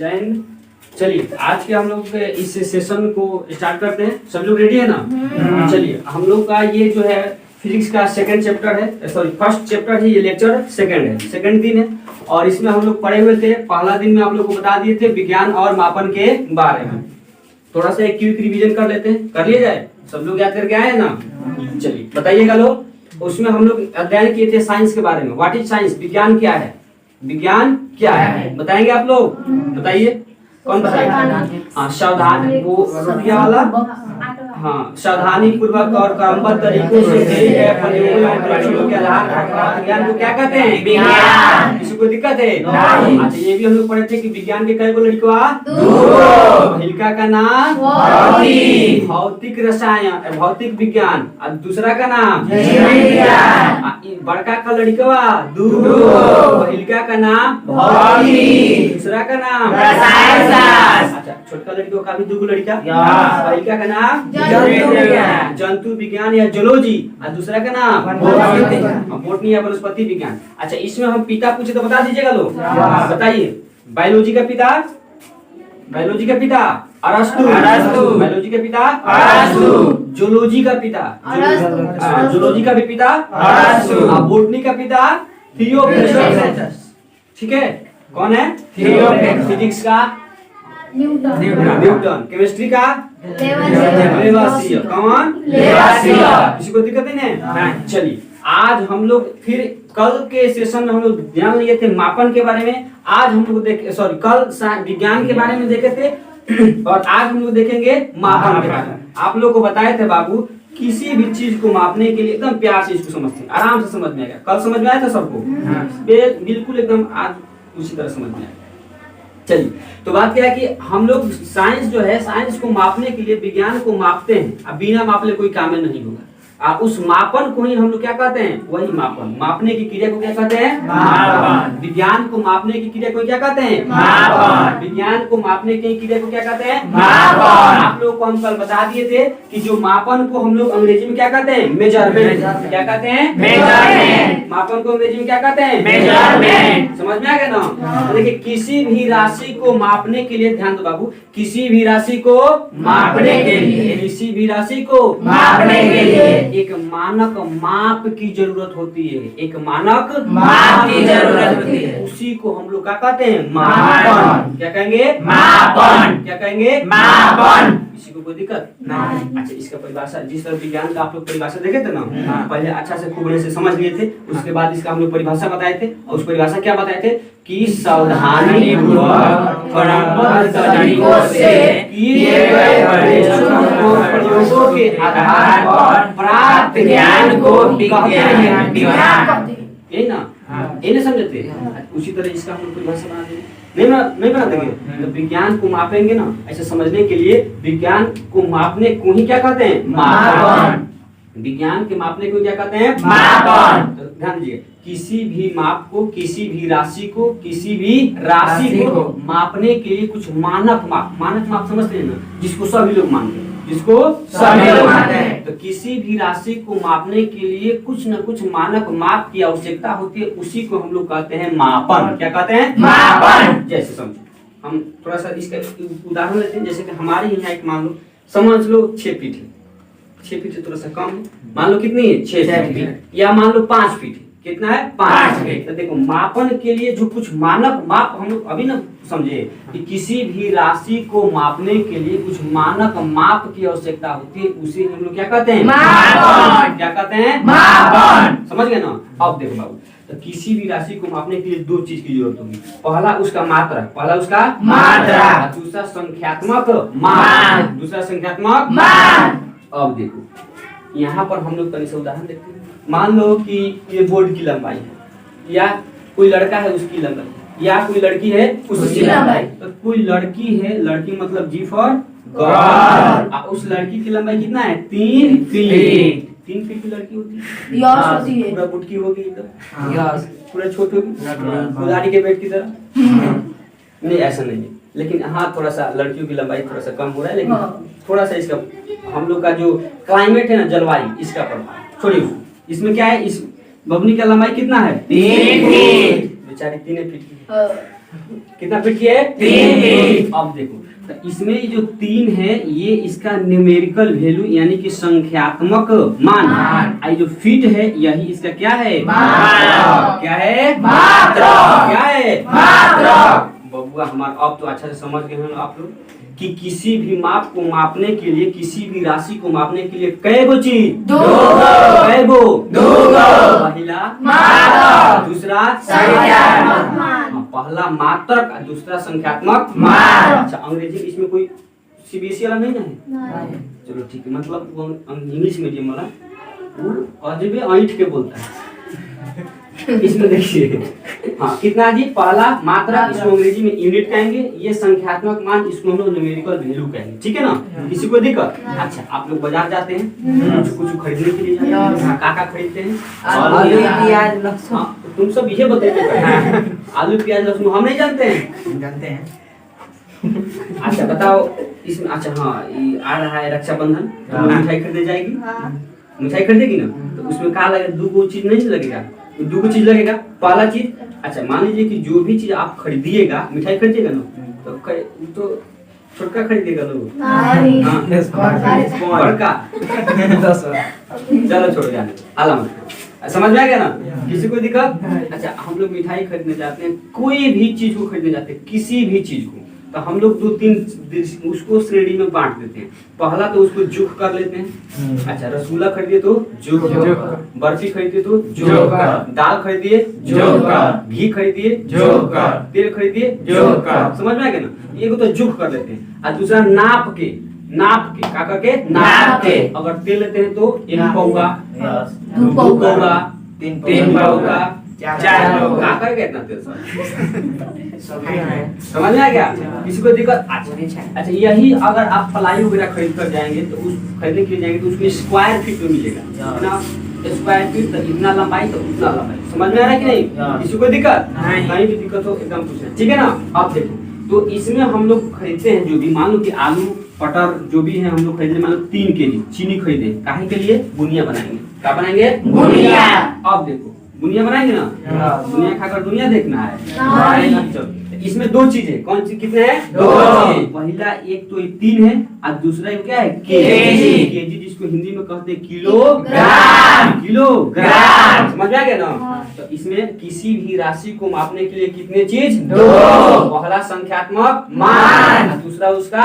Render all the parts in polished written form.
10। चलिए आज के हम लोग इस सेशन को स्टार्ट करते हैं। सब लोग रेडी है ना? चलिए हम लोग का ये जो है फिजिक्स का सेकंड चैप्टर है, सॉरी फर्स्ट चैप्टर है, ये लेक्चर सेकंड है, सेकंड दिन है। और इसमें हम लोग पढ़े हुए थे, पहला दिन में आप लोग को बता दिए थे विज्ञान और मापन के बारे में। थोड़ा सा एक क्विक रिवीजन कर लेते हैं, कर लिया जाए? सब लोग याद करके आए हैं ना? चलिए बताइएगा लोग। उसमें हम लोग अध्ययन किए थे साइंस के बारे में। What is science? विज्ञान क्या है? विज्ञान क्या है बताएंगे आप लोग? बताइए, कौन बताएगा? हाँ, सावधान, वो रुपया वाला, हाँ, सावधानी पूर्वक और क्रमबद्ध तरीकों से किए गए प्रयोगों और परीक्षणों के आधार पर विज्ञान को क्या कहते हैं? विज्ञान। किसी को दिक्कत है? नहीं। अच्छा, ये भी हम लोग पढ़े थे कि विज्ञान के कई गो लड़का? दो। पहिलका का नाम भौतिक, भौतिक रसायन, भौतिक विज्ञान। और दूसरा का नाम बड़का का लड़का दो। पहिलका का नाम भौतिक, दूसरा का नाम रसायन शास्त्र। अच्छा, छोटका लड़कियों का भी दो लड़का, पहिलका का नाम जंतु विज्ञान या जूलॉजी, और दूसरा का नाम बोटनी या वनस्पति विज्ञान। अच्छा, इसमें हम पिता पूछे तो बता दीजिएगा लोग। बताइए, बायोलॉजी का पिता, बायोलॉजी का पिता अरस्तु, बायोलॉजी का पिता अरस्तु, जूलॉजी का पिता, जूलॉजी का भी पिता अरस्तु, बोटनी का पिता थियोफ्रास्टस। ठीक है, कौन है? थियोफ्रास्टस। फिजिक्स का न्यूटन, केमिस्ट्री का लेवासियर, कौन? लेवासियर। किसी को दिक्कत नहीं है? चलिए, आज हम लोग फिर कल के सेशन में हम लोग ध्यान दिए थे मापन के बारे में। आज हम लोग देखे, सॉरी कल विज्ञान के बारे में देखे थे और आज हम लोग देखेंगे मापन के बारे में। आप लोग को बताए थे बाबू, किसी भी चीज को मापने के लिए एकदम प्यार से इसको समझते, आराम से समझ में आएगा। कल समझ में आया था सबको? बिल्कुल एकदम आज उसी तरह समझ में आएगा। चलिए, तो बात क्या है कि हम लोग साइंस जो है, साइंस को मापने के लिए विज्ञान को मापते हैं। अब बिना मापले कोई काम नहीं होगा। उस मापन को ही हम लोग क्या कहते हैं? वही मापन, मापने की क्रिया को क्या कहते हैं? मापन। विज्ञान को मापने की क्रिया को क्या कहते हैं? मापन। विज्ञान को मापने की क्रिया को क्या कहते हैं? मापन। आप लोग को हम कल बता दिए थे कि जो मापन को हम लोग अंग्रेजी में क्या कहते हैं? मेजरमेंट। क्या कहते हैं? मेजरमेंट। मापन को अंग्रेजी में क्या कहते हैं? मेजरमेंट। समझ में आ गया ना? देखिए, किसी भी राशि को मापने के लिए, ध्यान दो बाबू, किसी भी राशि को मापने के लिए, किसी भी राशि को मापने के लिए एक मानक माप की जरूरत होती है। एक मानक माप की जरूरत होती है। उसी को हम लोग क्या कहते हैं? मापन। क्या कहेंगे? मापन। क्या कहेंगे? मापन। किसी को कोई दिक्कत नहीं? अच्छा, इसका परिभाषा, जिस तरह विज्ञान का आप लोग परिभाषा देखे थे ना, पहले अच्छा से खूब से समझ लिए थे। उसके बाद इसका हम लोग परिभाषा बताए थे। और उस परिभाषा क्या बताए थे कि सावधानी पूर्वक क्रमबद्ध तरीकों से किए गए प्रयोगों के आधार पर प्राप्त ज्ञान को विज्ञान कहते हैं। यही ना? ये नहीं समझते? उसी तरह इसका हम लोग परिभाषा बना देंगे। नहीं बना देंगे तो विज्ञान को मापेंगे ना, ऐसे समझने के लिए विज्ञान को मापने को ही क्या कहते हैं? मापन। विज्ञान के मापने को क्या कहते हैं? मापन। तो ध्यान दीजिए, किसी भी माप को, किसी भी राशि को, किसी भी राशि को मापने के लिए कुछ मानक माप, मानक माप समझते हैं ना, जिसको सभी लोग मानते हैं, जिसको सभी लोग मानते हैं। तो किसी भी राशि को मापने के लिए कुछ न कुछ मानक माप की आवश्यकता होती है। उसी को हम लोग कहते हैं मापन। क्या कहते हैं? मापन। जैसे समझो, हम थोड़ा सा इसका उदाहरण लेते हैं। जैसे कि हमारे यहाँ एक मान लो, समझ लो 6 फीट है। 6 फीट से थोड़ा सा कम है, मान लो कितनी है? 6 फीट। या मान लो 5 फीट है। कितना है? 5 फीट। तो देखो, मापन के लिए जो कुछ मानक माप हम लोग अभी ना समझे कि किसी भी राशि को मापने के लिए कुछ मानक माप की आवश्यकता होती है। उसे हम लोग क्या कहते हैं? मापन। क्या कहते हैं? मापन। समझ गए ना? अब देखो बाबू, तो किसी भी राशि को मापने के लिए दो चीज की जरूरत होगी। पहला उसका मात्रा, पहला उसका मात्रा, दूसरा संख्यात्मक मान, दूसरा संख्यात्मक मान। अब देखो, यहाँ पर हम लोग कहीं से उदाहरण देखते हैं। मान लो कि ये बोर्ड की लंबाई है, या कोई लड़का है उसकी लंबाई, या कोई लड़की है उसकी लंबाई। तो कोई लड़की है, लड़की मतलब जी फॉर गर्ल, उस लड़की की लंबाई कितना है? 3 फीट। 3 फीट की लड़की होती है, पूरा बुटकी होगी एकदम, पूरा छोटी होगी, उदारी के पेट की तरह। नहीं, ऐसा नहीं है, लेकिन हाँ थोड़ा सा लड़कियों की लंबाई थोड़ा सा कम हो रहा है। लेकिन थोड़ा सा इसका हम लोग का जो क्लाइमेट है ना, जलवायु, इसका प्रभाव छोड़िए। इसमें क्या है, इस बबनी का लंबाई कितना है? 3 फीट। बेचारी 3 फीट की। कितना फिट की है? 3। अब देखो तो इसमें जो 3 है ये इसका न्यूमेरिकल वैल्यू यानी कि संख्यात्मक मान। आई जो फीट है यही इसका क्या है? मात्रक। क्या है? मात्रक। क्या है? मात्रक। बबुआ हमारा अब तो अच्छा से समझ गए हैं आप लोग कि किसी भी माप को मापने के लिए, किसी भी राशि को मापने के लिए कै गो चीज? 2 कै गो? 2 पहला मात्रक, दूसरा संख्यात्मक हाँ, पहला मात्रक दूसरा संख्यात्मक मान। अच्छा अंग्रेजी में इसमें कोई सीबीएसई वाला नहीं ना है? चलो ठीक है, मतलब वो इंग्लिश मीडियम वाला वो अजबे ऐंठ के बोलता है। इसमें देखिए हाँ कितना जी? पहला मात्रा, इसको अंग्रेजी में यूनिट कहेंगे, ये संख्यात्मक मान, इसको हम लोग न्यूमेरिकल वैल्यू कहेंगे, ठीक है ना? किसी को दिक्कत? अच्छा आप लोग बाजार जाते हैं कुछ खरीदने के लिए जाते हैं, का खरीदते हैं? आलू प्याज लहसुन। हाँ तो तुम सब ये बताइए आलू प्याज लहसुन हम नहीं जानते हैं? जानते हैं। अच्छा बताओ इसमें, अच्छा हाँ ये आ रहा है रक्षाबंधन, तो मिठाई खरीदने जाएगी, मिठाई खरीदेगी ना, तो उसमें क्या लगेगा? 2 चीज नहीं लगेगा? 2 चीज लगेगा। पहला चीज, अच्छा मान लीजिए कि जो भी चीज आप खरीदिएगा, मिठाई खरीदिएगा ना, तो छोटका खरीदेगा लोग, बड़का चलो छोड़ जाने आला मत, समझ में आ गया ना? किसी को दिक्कत? अच्छा हम लोग मिठाई खरीदने जाते हैं, कोई भी चीज को खरीदने जाते हैं, किसी भी चीज को, तो हम लोग 2-3 उसको श्रेणी में बांट देते हैं। पहला तो उसको जुख कर लेते हैं। अच्छा रसगुल्ला खरीदिए तो जुख, बर्फी खरीदिए तो जुख, दाल खरीदिए जुख, घी खरीदिए जुख, तेल खरीदिए जुख, समझ में आ गया ना? एक तो जुख कर लेते हैं और दूसरा नाप के का करके नाप के, अगर तेल लेते हैं तो 1 पौवा, 2 पौवा, 3 पौवा, 4 पौवा करके इतना तेल समझ में आ गया? किसी को दिक्कत? अच्छा यही अगर आप प्लाई वगैरह खरीद कर जाएंगे तो उस खरीदने के लिए जाएंगे तो उसको स्क्वायर फीट में मिलेगा ना, स्क्वायर फीट तो इतना लंबाई तो उतना लंबाई, समझ में आ रहा है कि नहीं? किसी को दिक्कत? कहीं भी दिक्कत हो एकदम पूछना, ठीक है ना? अब देखो तो इसमें हम लोग खरीदते हैं जो भी, मान लो कि आलू पटर जो भी है हम लोग खरीदने, मान लो 3 केजी चीनी खरीदे, काहे के लिए? बुनिया बनाएंगे। क्या बनाएंगे? बुनिया। अब देखो बुनिया बनाएंगे ना, बुनिया खाकर दुनिया देखना है। चलो इसमें 2 चीजें, कौन सी कितने हैं? 2 चीज। पहला एक तो 3 है और दूसरा क्या है? केजी। केजी जिसको हिंदी में कहते हैं किलोग्राम, किलोग्राम, समझ में आ गया ना? तो इसमें किसी भी राशि को मापने के लिए कितने चीज? 2। पहला संख्यात्मक मान, दूसरा उसका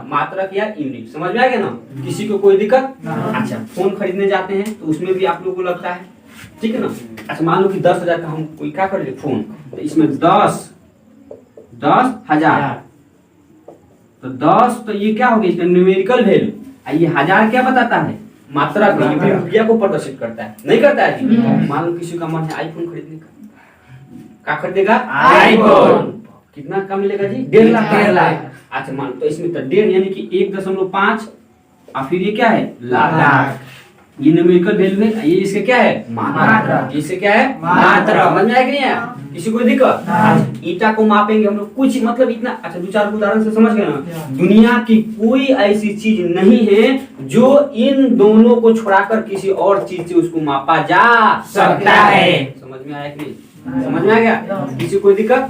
मात्रक या यूनिट, समझ में आ गया ना? किसी को कोई दिक्कत? अच्छा फोन खरीदने जाते हैं तो उसमें भी आप लोगों को लगता है, ठीक है ना? अच्छा मान लो कि 10,000 का हम कोई क्या कर ले फोन, तो इसमें 10,000 तो 10 तो ये क्या हो गया? इसका न्यूमेरिकल वैल्यू। ये 1000 क्या बताता है? मात्रा को, ये रुपया को प्रदर्शित करता है, नहीं करता है? मान लो किसी का मन है आईफोन खरीदने का, क्या खरीदेगा? आईफोन। कितना का मिलेगा जी? 1.5 लाख। अच्छा मान तो इसमें तो 1.5 यानी कि 1.5 और फिर ये क्या है? लाख। ये न्यूमेरिकल वैल्यू है, ये इसका क्या है? मात्रक। इससे क्या है? मात्रक। समझ में आया कि नहीं? किसी को दिक्कत? ईटा को मापेंगे हम लोग, कुछ मतलब इतना, अच्छा 2-4 उदाहरण से समझ गए ना? दुनिया की कोई ऐसी चीज नहीं है जो इन दोनों को छोड़ाकर किसी और चीज से उसको मापा जा सकता है। समझ में आया कि नहीं? समझ में आ गया? किसी कोई दिक्कत?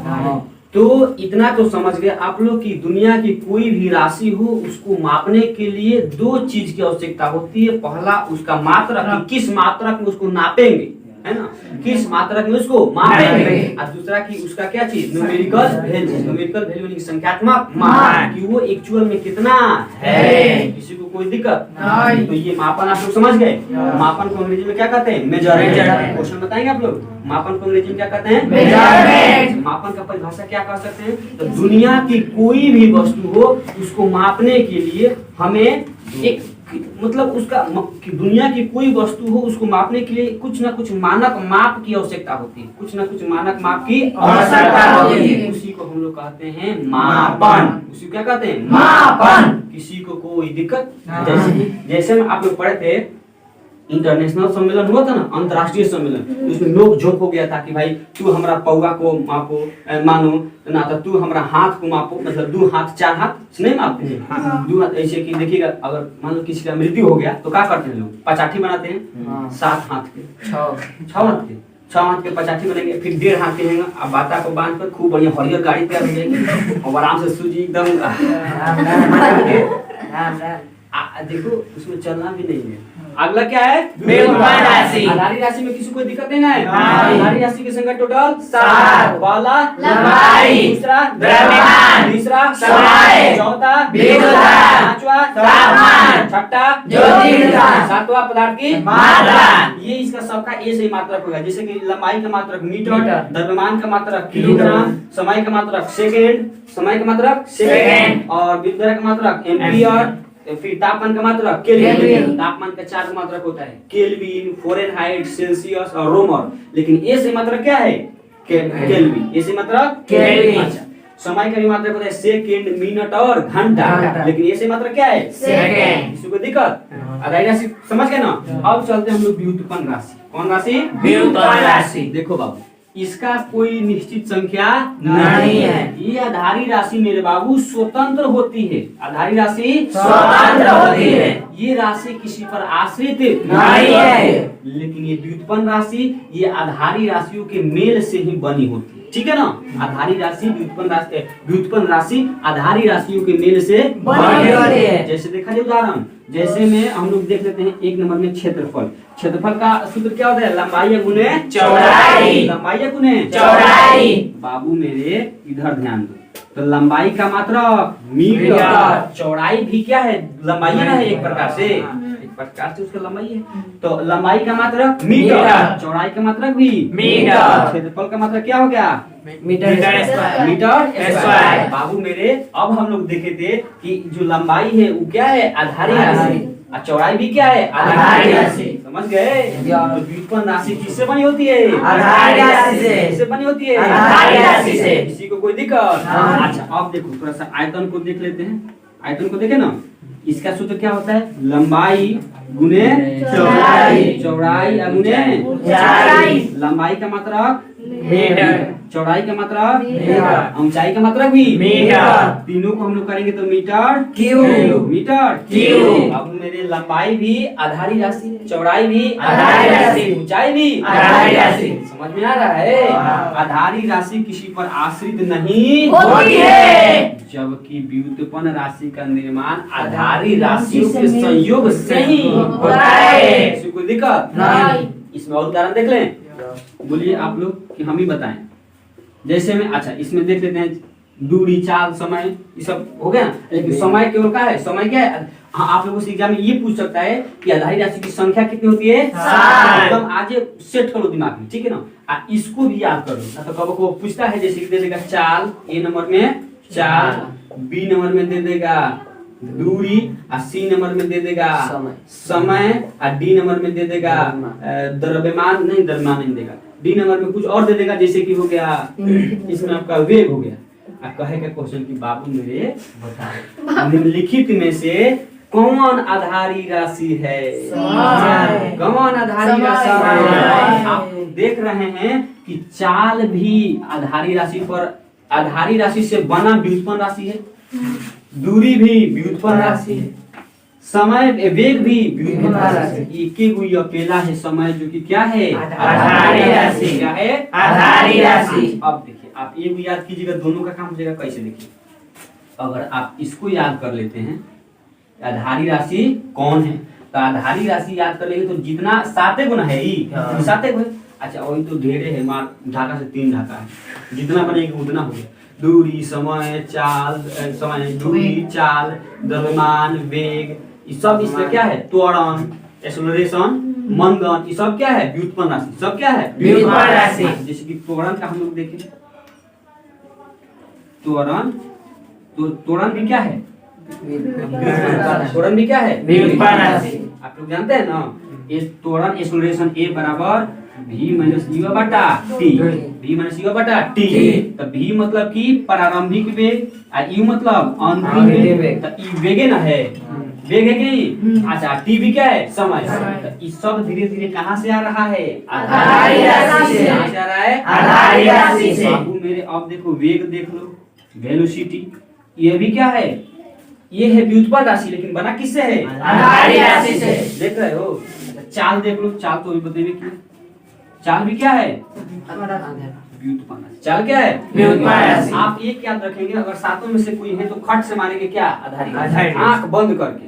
तो इतना तो समझ गए आप लोग कि दुनिया की कोई भी राशि हो उसको मापने के लिए 2 चीज की आवश्यकता होती है। पहला उसका मात्रक, कि किस मात्रक में उसको नापेंगे, है ना? किस मात्रक में उसको मापेंगे, और दूसरा कि उसका क्या चीज? Numerical value. न्यूमेरिकल वैल्यू यानी संख्यात्मक मान, कि वो एक्चुअल में कितना है। किसी को कोई दिक्कत? तो ये मापन आप लोग समझ गए। मापन को अंग्रेजी में क्या कहते हैं? मेजरमेंट। क्वेश्चन बताएंगे आप लोग, मापन को अंग्रेजी में क्या कहते हैं? मेजरमेंट। मापन का परिभाषा क्या कह सकते हैं? तो दुनिया की कोई भी वस्तु हो उसको मापने के लिए हमें एक, मतलब उसका दुनिया की कोई वस्तु हो उसको मापने के लिए कुछ ना कुछ मानक माप की आवश्यकता होती है, कुछ ना कुछ मानक माप की आवश्यकता होती है। उसी को हम लोग कहते हैं मापन। उसी को क्या कहते हैं? मापन। किसी को कोई दिक्कत? जैसे में आप लोग पढ़े थे इंटरनेशनल सम्मेलन हुआ था ना, अंतरराष्ट्रीय सम्मेलन, उसमें लोग जोक हो गया था कि भाई तू हमारा पौवा को मापो, मानो ना, तो तू हमारा हाथ को मापो, मतलब 2 हाथ 4 हाथ नहीं मापते हैं। 2 हाथ ऐसे कि देखिएगा, अगर मान लो किसी का मृत्यु हो गया तो क्या करते हैं लोग? पचाठी बनाते हैं 7 हाथ के, 6 हाथ के, 6 हाथ के 50 बनेंगे, फिर 1.5 हाथ के हैं। अब बाता को बांध कर खूब बढ़िया हरियर गाड़ी तैयार हो जाएगी और आराम से सूजी एकदम राम राम। देखो उसमें चलना भी नहीं है। अगला क्या है? व्युत्पन्न राशि। आधारी राशि में किसी कोई दिक्कत नहीं है। नहीं। आधारी राशि की संख्या टोटल 7। पहला लंबाई। दूसरा द्रव्यमान। तीसरा समय। चौथा विद्युता। पांचवा तापमान। छठा ज्योतिर्विद्या। सातवां पदार्थ की मात्रा। ये इसका सबका ए से ही मात्रक होगा। जैसे कि लंबाई का मात्रक मीटर, मीटर। द्रव्यमान का मात्रक किलोग्राम, समय का मात्रक सेकंड, समय का मात्रक सेकंड। और विद्युत का मात्रक एम्पियर, फिर तापमान का मात्रक केल्विन। केल्विन। तापमान का 4 मात्रक होता है, केल्विन, फारेनहाइट, सेल्सियस और रोमर। लेकिन ए से मात्रक क्या है? केल्विन। ए से मात्रक केल्विन। अच्छा। समय का भी मात्रक होता है सेकंड, मिनट और घंटा। लेकिन ए से मात्रक क्या है? सेकंड। किसी को दिक्कत? आधारी राशि समझ गए ना? अब चलते हैं हम लोग व्युत्पन्न राशि। कौन राशि? व्युत्पन्न राशि। देखो बाबू, इसका कोई निश्चित संख्या नहीं है। ये आधारी राशि मेरे बाबू स्वतंत्र होती है। आधारी राशि स्वतंत्र होती है। ये राशि किसी पर आश्रित नहीं है। लेकिन ये व्युत्पन्न राशि ये आधारी राशियों के मेल से ही बनी होती है। ठीक है ना? आधारी राशि व्युत्पन्न राशि आधारी राशियों के मेल से बनी होती है। जैसे देखा जाए उदाहरण, जैसे में हम लोग देख लेते हैं 1 नंबर में क्षेत्रफल। क्षेत्रफल का सूत्र क्या होता है? लंबाई गुने चौड़ाई। लंबाई गुने चौड़ाई। बाबू मेरे इधर ध्यान दो। तो लंबाई का मात्रक मीटर, मीटर। चौड़ाई भी क्या है? लंबाई है ना, एक प्रकार से उसका लंबाई है। तो लंबाई का मात्रक मीटर, मीटर। चौड़ाई का मात्रक भी मीटर। क्षेत्रफल का मात्रक क्या हो गया? Metre square. Metre square. बाबू मेरे अब हम लोग देखे थे कि जो लंबाई है वो क्या है? आधारी राशि। और चौड़ाई भी क्या है? आधारी राशि। समझ गए? तो व्युत्पन्न राशि किससे बनी होती है? आधारी राशि से। किससे बनी होती है? आधारी राशि से। किसी को कोई दिक्कत? हाँ। अच्छा अब देखो थोड़ा सा आयतन को देख लेते हैं। आयतन को देखे ना, इसका सूत्र क्या होता है? लंबाई गुने चौड़ाई। चौड़ाई गुने ऊंचाई। लंबाई का मात्रक मीटर। चौड़ाई का मात्रक मीटर। ऊंचाई का मात्रक भी मीटर। तीनों को हम लोग करेंगे तो मीटर क्यू। Metre cube. अब मेरे लंबाई भी आधारी राशि, चौड़ाई भी आधारी राशि, ऊंचाई भी आधारी राशि। समझ में आ रहा है? हाँ। आधारी राशि किसी पर आश्रित नहीं होती है। जबकि व्युत्पन्न राशि का निर्माण आधारी राशियों के संयोग से ही होता है। किसी को दिक्कत नहीं। इसमें और उदाहरण देख लें। बोलिए आप लोग कि हम ही बताएं। जैसे में अच्छा इसमें देख लेते हैं दूरी, चाल, समय, ये सब हो गया। लेकिन समय केवल क्या है? समय क्या है? हाँ, आप लोगों से एग्जाम में ये पूछ सकता है कि आधारी राशि की संख्या कितनी होती है? 7। एकदम आज सेट करो दिमाग में, ठीक है ना? इसको भी याद कर लो। तो कब को पूछता है जैसे कि दे देगा चाल, ए नंबर में चाल, बी नंबर में दे देगा दूरी, और सी नंबर में दे देगा समय, और डी नंबर में दे देगा द्रव्यमान। नहीं, द्रव्यमान नहीं देगा। डी नंबर में कुछ और दे देगा, जैसे कि हो गया इसमें आपका वेग हो गया। अब कहेगा क्वेश्चन की बाबू मेरे बताओ निम्नलिखित में से कौन आधारी राशि है? कौन आधारी राशि है? आप देख रहे हैं कि चाल भी आधारी राशि पर आधारी राशि से बना व्युत्पन्न राशि है, दूरी भी व्युत्पन्न राशि है, समय वेग भी व्युत्पन्न राशि है। एक ही अकेला है समय जो कि क्या है? आधारी राशि। क्या है? आधारी राशि। अब देखिए आप एक याद कीजिएगा, दोनों का काम हो जाएगा। कैसे? देखिए अगर आप इसको याद कर लेते हैं आधारी राशि कौन है, तो आधारी राशि याद कर लेंगे तो जितना 7 गुना है ही 7 गुना। अच्छा वही तो ढेरे है, मार ढाका से 3 ढाका है, जितना बनेगा उतना हो गया। दूरी, समय, चाल, समय, दूरी, चाल, द्रव्यमान, वेग, ये सब इसमें क्या है? त्वरण, एक्सेलरेशन, मंदन, ये सब क्या है? व्युत्पन्न राशि। सब क्या है? व्युत्पन्न राशि। जैसे कि त्वरण का हम लोग देखें, त्वरण, तो त्वरण भी क्या है? त्वरण भी क्या है? व्युत्पन्न राशि। आप लोग जानते हैं ना, ये त्वरण एक्सेलरेशन ए बराबर v माइनस u बटा t, v माइनस u बटा t। तो v मतलब कि प्रारंभिक वेग और u मतलब अंतिम वेग। तो ई वेग है ना, है वेग है कि नहीं? अच्छा t भी क्या है? समय। तो ये सब धीरे धीरे कहाँ से आ रहा है? आधारी राशि से। कहाँ से आ रहा है? आधारी राशि से। बाबू मेरे अब देखो वेग देख लो, वेलोसिटी, ये भी क्या है? ये है व्युत्पन्न राशि, लेकिन बना किससे है? आधारी राशि से। देख रहे हो? चाल देख लो, चाल तो भी बतेबे की चाल भी क्या है? व्युत्पन्न राशि। चाल क्या है? व्युत्पन्न राशि। आप एक याद रखेंगे, अगर सातों में से कोई है तो खट से मारेंगे क्या? आधारी आधारी राशि। आंख बंद करके,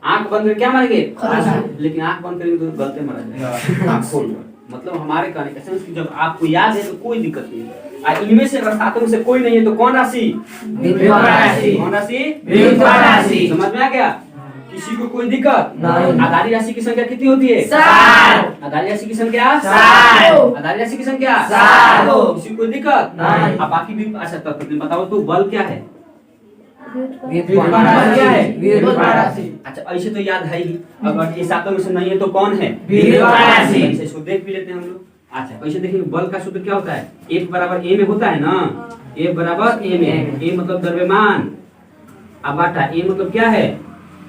आंख बंद करके क्या मारेंगे? आधारी। लेकिन आंख बंद करेंगे तो गलते मारा जाएगा। आंख खोल कर, मतलब हमारे कहने का सेंस कि जब आपको याद है तो कोई दिक्कत नहीं है। इनमें से अगर सातों में से कोई नहीं है तो कौन राशि? व्युत्पन्न राशि। कौन राशि? व्युत्पन्न राशि। समझ में आ गया? किसी को कोई दिक्कत नहीं। आधारी राशि की संख्या कितनी होती है? 7। आधारी राशि की संख्या 7। आधारी राशि की संख्या 7। किसी को कोई दिक्कत नहीं। अब बाकी भी अच्छा तत्व बताओ तो बल क्या है? व्युत्पन्न बल क्या है? व्युत्पन्न राशि। अच्छा ऐसे तो याद है ही, अगर ये सातों में से नहीं है तो कौन है? व्युत्पन्न राशि। ऐसे इसको देख भी लेते हैं हम लोग। अच्छा ऐसे देखिए, बल का सूत्र क्या होता है? F बराबर A में होता है ना, F बराबर A में, A मतलब द्रव्यमान, अब बाटा A मतलब क्या है?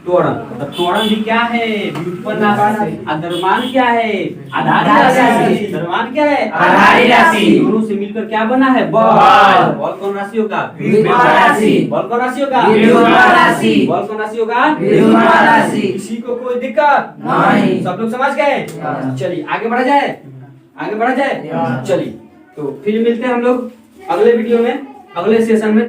त्वरण। तो त्वरण भी क्या है? व्युत्पन्न राशि। और द्रव्यमान क्या है? आधारी राशि। द्रव्यमान क्या है? आधारी राशि। दोनों से मिलकर क्या बना है? बल। बल। बल कौन राशि होगा? व्युत्पन्न राशि। बल कौन राशि होगा? व्युत्पन्न राशि। बल कौन राशि होगा? व्युत्पन्न राशि। किसी को कोई दिक्कत नहीं। सब लोग समझ गए? चलिए आगे बढ़ा जाए, आगे बढ़ा जाए। चलिए तो फिर मिलते हैं हम लोग अगले वीडियो में, अगले सेशन में।